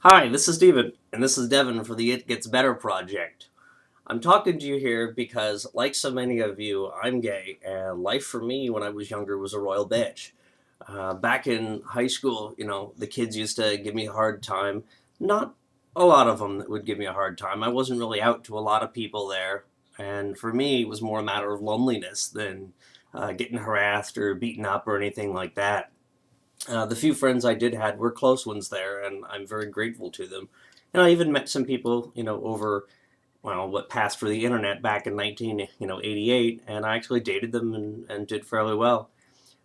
Hi, this is Devon, and this is Devon for the It Gets Better project. I'm talking to you here because, like so many of you, I'm gay, and life for me when I was younger was a royal bitch. Back in high school, the kids used to give me a hard time. Not a lot of them that would give me a hard time. I wasn't really out to a lot of people there, and for me, it was more a matter of loneliness than getting harassed or beaten up or anything like that. The few friends I did had were close ones there, and I'm very grateful to them. And I even met some people, over what passed for the internet back in 1988, and I actually dated them and did fairly well.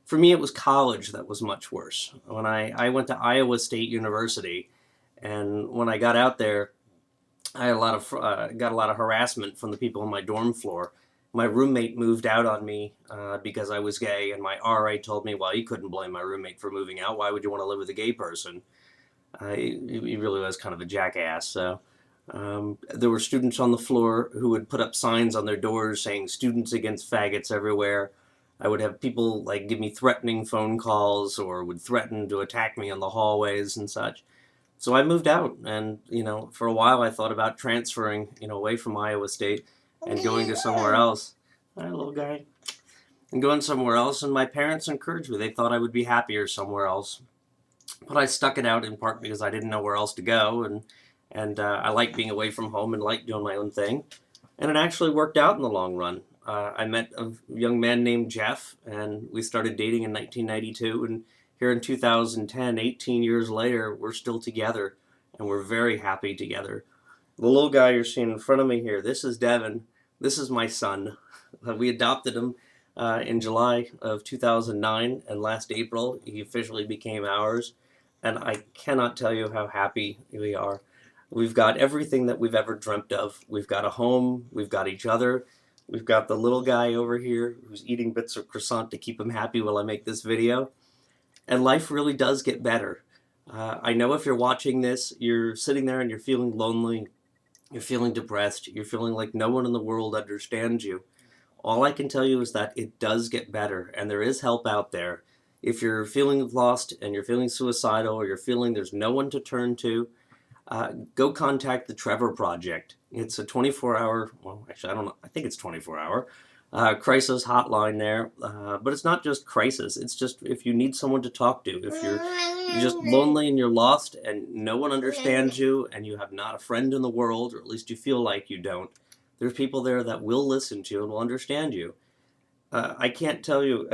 For me, it was college that was much worse. When I went to Iowa State University, and when I got out there, I had got a lot of harassment from the people on my dorm floor. My roommate moved out on me because I was gay, and my RA told me, well, you couldn't blame my roommate for moving out. Why would you want to live with a gay person? He really was kind of a jackass. So there were students on the floor who would put up signs on their doors saying "Students Against Faggots" everywhere. I would have people like give me threatening phone calls or would threaten to attack me in the hallways and such. So I moved out, and for a while I thought about transferring, away from Iowa State and going to somewhere else. Hi, little guy. And going somewhere else, and my parents encouraged me. They thought I would be happier somewhere else, but I stuck it out in part because I didn't know where else to go, and I like being away from home and like doing my own thing, and it actually worked out in the long run. I met a young man named Jeff, and we started dating in 1992, and here in 2010, 18 years later, we're still together, and we're very happy together. The little guy you're seeing in front of me here, this is Devon. This is my son. We adopted him in July of 2009, and last April he officially became ours. And I cannot tell you how happy we are. We've got everything that we've ever dreamt of. We've got a home, we've got each other, we've got the little guy over here who's eating bits of croissant to keep him happy while I make this video. And life really does get better. I know if you're watching this, you're sitting there and you're feeling lonely, you're feeling depressed, you're feeling like no one in the world understands you. All I can tell you is that it does get better, and there is help out there. If you're feeling lost and you're feeling suicidal or you're feeling there's no one to turn to, go contact the Trevor Project. It's a 24-hour, well, actually, I don't know, I think it's 24-hour crisis hotline there. But it's not just crisis, it's just if you need someone to talk to, if you're just lonely and you're lost and no one understands you and you have not a friend in the world, or at least you feel like you don't, there's people there that will listen to you and will understand you. I can't tell you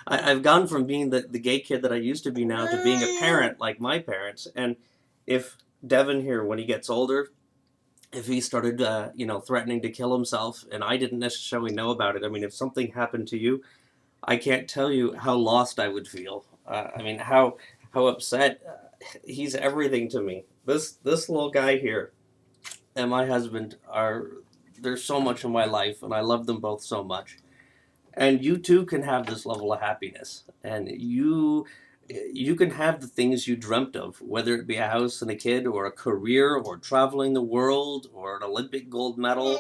I've gone from being the gay kid that I used to be now to being a parent like my parents. And if Devon here, when he gets older, if he started, threatening to kill himself, and I didn't necessarily know about it, I mean, if something happened to you, I can't tell you how lost I would feel. I mean, how upset. He's everything to me. This little guy here and my husband are. There's so much in my life, and I love them both so much. And you too can have this level of happiness, and you can have the things you dreamt of, whether it be a house and a kid or a career or traveling the world or an Olympic gold medal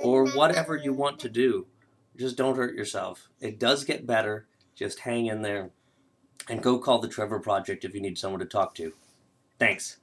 or whatever you want to do. Just don't hurt yourself. It does get better. Just hang in there and go call the Trevor Project if you need someone to talk to. Thanks.